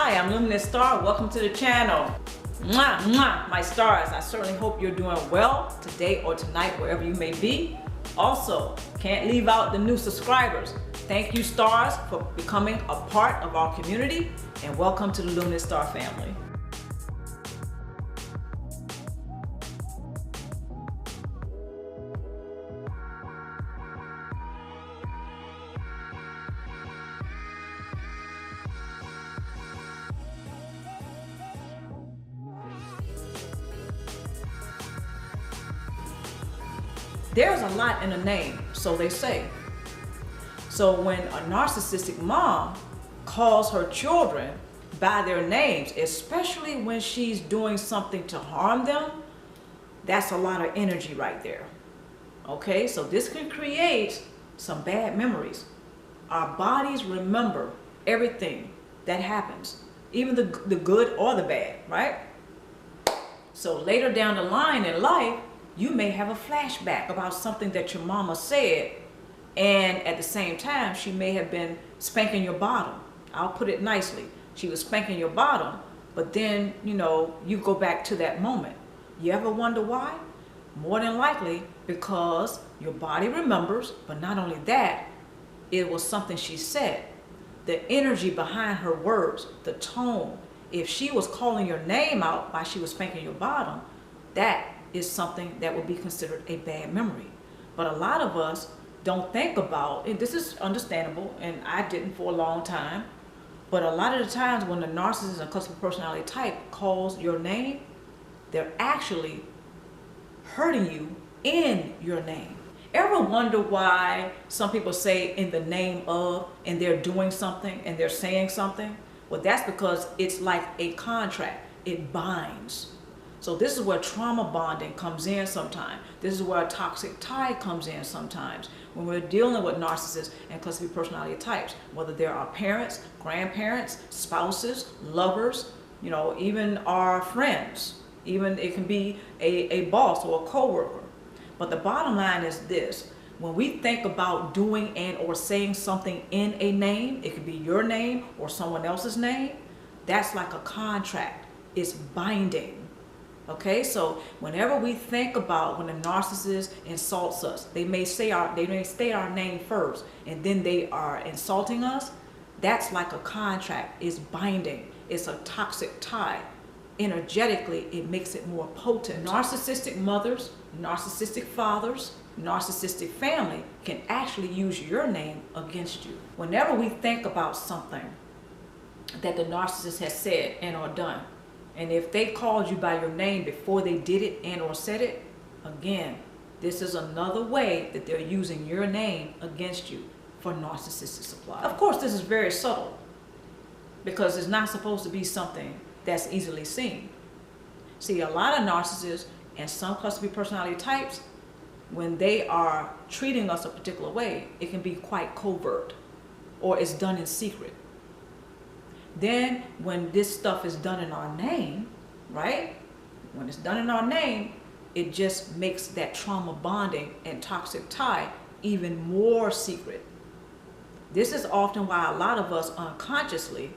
Hi, I'm Luminousz Ztarr. Welcome to the channel. Mwah, mwah, my stars. I certainly hope you're doing well today or tonight, wherever you may be. Also, can't leave out the new subscribers. Thank you, stars, for becoming a part of our community, and welcome to the Luminousz Ztarr family. There's a lot in a name, so they say. So when a narcissistic mom calls her children by their names, especially when she's doing something to harm them, that's a lot of energy right there. Okay, so this can create some bad memories. Our bodies remember everything that happens, even the good or the bad, right? So later down the line in life, you may have a flashback about something that your mama said, and at the same time, she may have been spanking your bottom. I'll put it nicely. She was spanking your bottom, but then, you go back to that moment. You ever wonder why? More than likely because your body remembers, but not only that, it was something she said. The energy behind her words, the tone. If she was calling your name out while she was spanking your bottom, that is something that would be considered a bad memory. But a lot of us don't think about, and this is understandable, and I didn't for a long time, but a lot of the times when the narcissist and cluster personality type calls your name, they're actually hurting you in your name. Ever wonder why some people say in the name of, and they're doing something and they're saying something? Well, that's because it's like a contract. It binds. So this is where trauma bonding comes in sometimes. This is where a toxic tie comes in sometimes when we're dealing with narcissists and cluster B personality types, whether they're our parents, grandparents, spouses, lovers, even our friends. Even it can be a boss or a coworker. But the bottom line is this: when we think about doing and or saying something in a name, it could be your name or someone else's name, that's like a contract. It's binding. Okay, so whenever we think about when a narcissist insults us, they may state our name first, and then they are insulting us. That's like a contract. It's binding. It's a toxic tie. Energetically, it makes it more potent. Narcissistic mothers, narcissistic fathers, narcissistic family can actually use your name against you. Whenever we think about something that the narcissist has said and or done, and if they called you by your name before they did it and or said it, again, this is another way that they're using your name against you for narcissistic supply. Of course, this is very subtle because it's not supposed to be something that's easily seen. See, a lot of narcissists and some cluster B personality types, when they are treating us a particular way, it can be quite covert or it's done in secret. Then when this stuff is done in our name, right? When it's done in our name, it just makes that trauma bonding and toxic tie even more secret. This is often why a lot of us unconsciously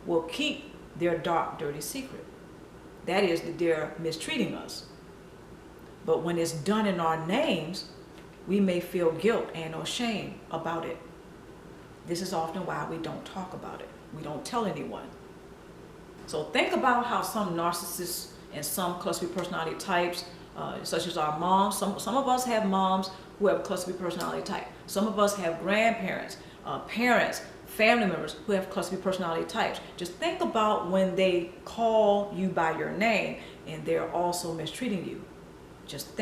will keep their dark, dirty secret. That is that they're mistreating us. But when it's done in our names, we may feel guilt and or shame about it. This is often why we don't talk about it. We don't tell anyone. So think about how some narcissists and some cluster B personality types, such as our moms, some of us have moms who have cluster B personality type. Some of us have grandparents, parents, family members who have cluster B personality types. Just think about when they call you by your name and they're also mistreating you. Just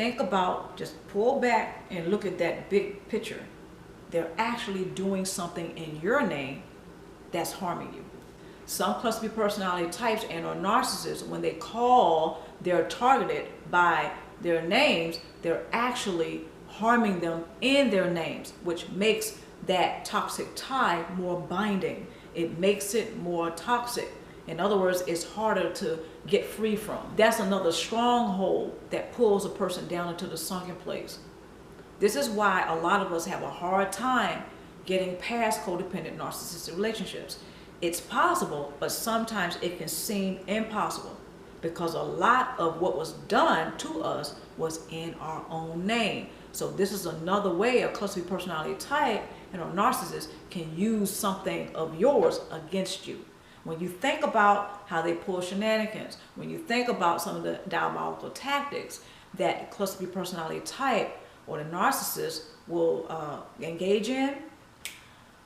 pull back and look at that big picture. They're actually doing something in your name that's harming you. Some cluster B personality types and or narcissists, when they call their targeted by their names, they're actually harming them in their names, which makes that toxic tie more binding. It makes it more toxic. In other words, it's harder to get free from. That's another stronghold that pulls a person down into the sunken place. This is why a lot of us have a hard time getting past codependent narcissistic relationships. It's possible, but sometimes it can seem impossible because a lot of what was done to us was in our own name. So this is another way a cluster B personality type and a narcissist can use something of yours against you. When you think about how they pull shenanigans, when you think about some of the diabolical tactics that cluster B personality type or the narcissist will engage in,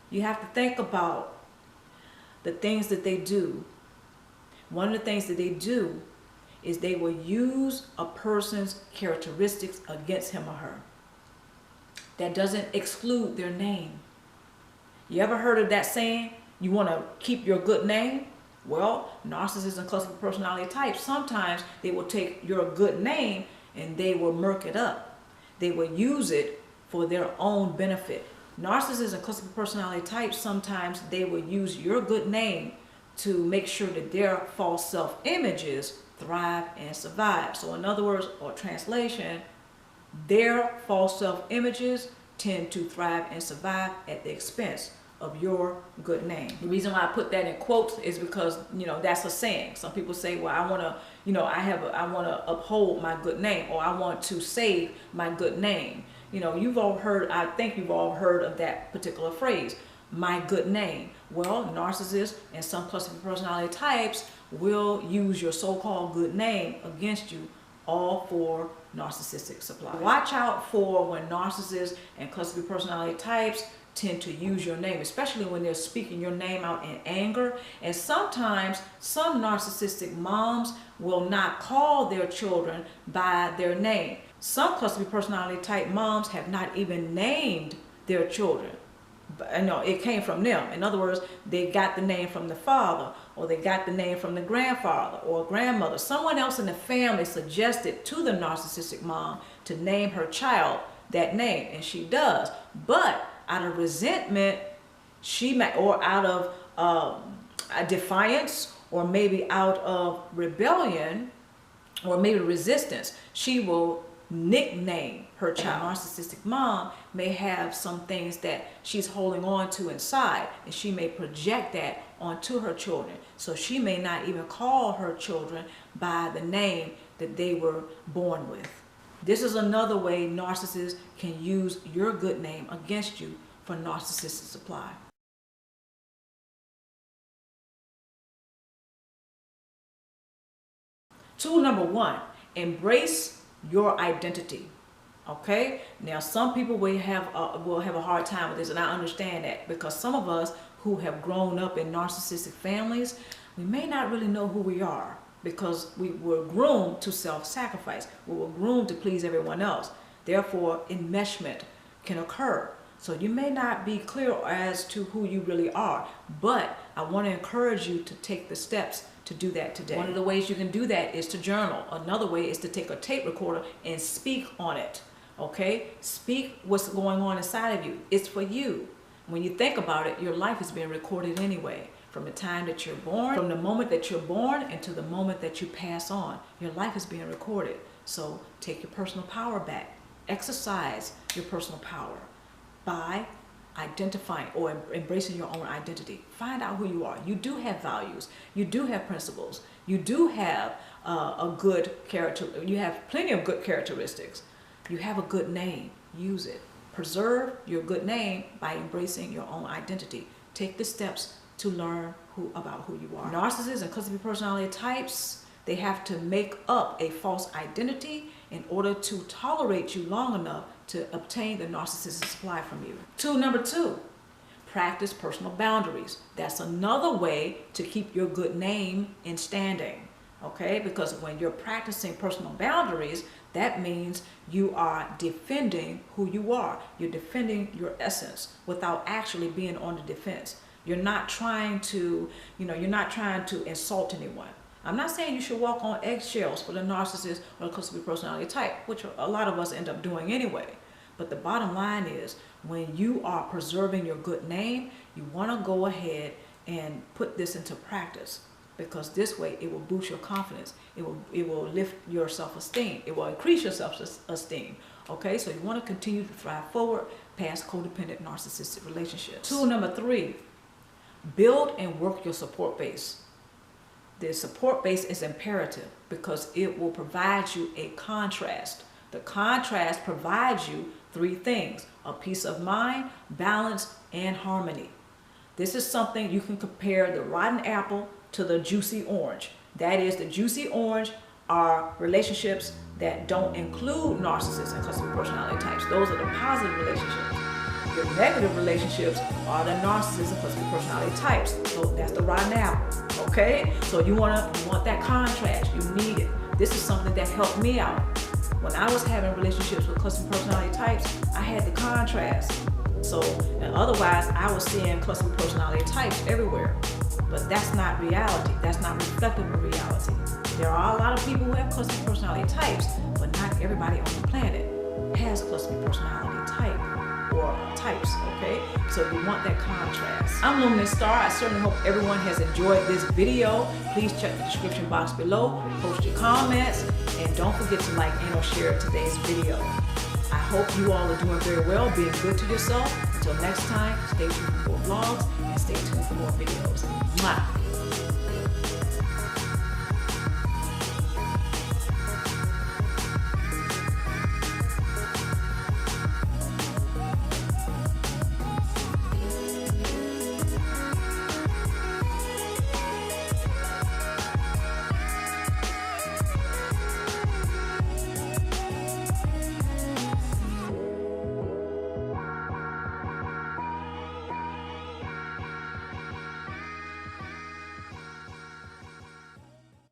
you have to think about the things that they do. One of the things that they do is they will use a person's characteristics against him or her. That doesn't exclude their name. You ever heard of that saying, you want to keep your good name? Well, narcissists and cluster personality types, sometimes they will take your good name and they will murk it up. They will use it for their own benefit. Narcissists and cluster personality types, sometimes they will use your good name to make sure that their false self-images thrive and survive. So in other words, or translation, their false self-images tend to thrive and survive at the expense of your good name. The reason why I put that in quotes is because, that's a saying. Some people say, well, I want to, I want to uphold my good name, or I want to save my good name. You've all heard, I think you've all heard of that particular phrase, my good name. Well, narcissists and some cluster B personality types will use your so-called good name against you, all for narcissistic supply. Watch out for when narcissists and cluster B personality types tend to use your name, especially when they're speaking your name out in anger. And sometimes some narcissistic moms will not call their children by their name. Some cluster B personality type moms have not even named their children. But, no, it came from them. In other words, they got the name from the father, or they got the name from the grandfather or grandmother. Someone else in the family suggested to the narcissistic mom to name her child that name, and she does. But out of resentment, she might, or out of a defiance, or maybe out of rebellion, or maybe resistance, she will nickname her child. A narcissistic mom may have some things that she's holding on to inside, and she may project that onto her children. So she may not even call her children by the name that they were born with. This is another way narcissists can use your good name against you for narcissistic supply. Tool number 1, embrace your identity. Okay, now some people will have a hard time with this, and I understand that, because some of us who have grown up in narcissistic families, we may not really know who we are, because we were groomed to self-sacrifice. We were groomed to please everyone else. Therefore, enmeshment can occur. So you may not be clear as to who you really are, but I want to encourage you to take the steps to do that today. One of the ways you can do that is to journal. Another way is to take a tape recorder and speak on it. Okay? Speak what's going on inside of you. It's for you. When you think about it, your life is being recorded anyway. From the time that you're born, from the moment that you're born until the moment that you pass on, your life is being recorded. So take your personal power back. Exercise your personal power by identifying or embracing your own identity. Find out who you are. You do have values. You do have principles. You do have a good character. You have plenty of good characteristics. You have a good name. Use it. Preserve your good name by embracing your own identity. Take the steps to learn about who you are. Narcissists and cluster B personality types, they have to make up a false identity in order to tolerate you long enough to obtain the narcissistic supply from you. Tool number 2, practice personal boundaries. That's another way to keep your good name in standing. Okay, because when you're practicing personal boundaries, that means you are defending who you are. You're defending your essence without actually being on the defense. You're not trying to, you're not trying to insult anyone. I'm not saying you should walk on eggshells for the narcissist or the cluster B personality type, which a lot of us end up doing anyway. But the bottom line is, when you are preserving your good name, you want to go ahead and put this into practice, because this way it will boost your confidence. It will lift your self-esteem. It will increase your self-esteem. Okay, so you want to continue to thrive forward past codependent narcissistic relationships. Tool number 3, Build and work your support base. The support base is imperative because it will provide you a contrast. The contrast provides you three things: a peace of mind, balance, and harmony. This is something you can compare the rotten apple to the juicy orange. That is, the juicy orange are relationships that don't include narcissists and cluster personality types. Those are the positive relationships. The negative relationships are the narcissists and cluster personality types. So that's the rotten apple. Okay? So you want that contrast. You need it. This is something that helped me out. When I was having relationships with cluster personality types, I had the contrast. So, and otherwise, I was seeing cluster personality types everywhere. But that's not reality. That's not reflective of reality. There are a lot of people who have cluster personality types, but not everybody on the planet has cluster personality type or types, okay? So you want that contrast. I'm Luminousz Ztarr. I certainly hope everyone has enjoyed this video. Please check the description box below, post your comments, and don't forget to like and or share today's video. I hope you all are doing very well, being good to yourself. Until next time, stay tuned for more vlogs and stay tuned for more videos. Mwah.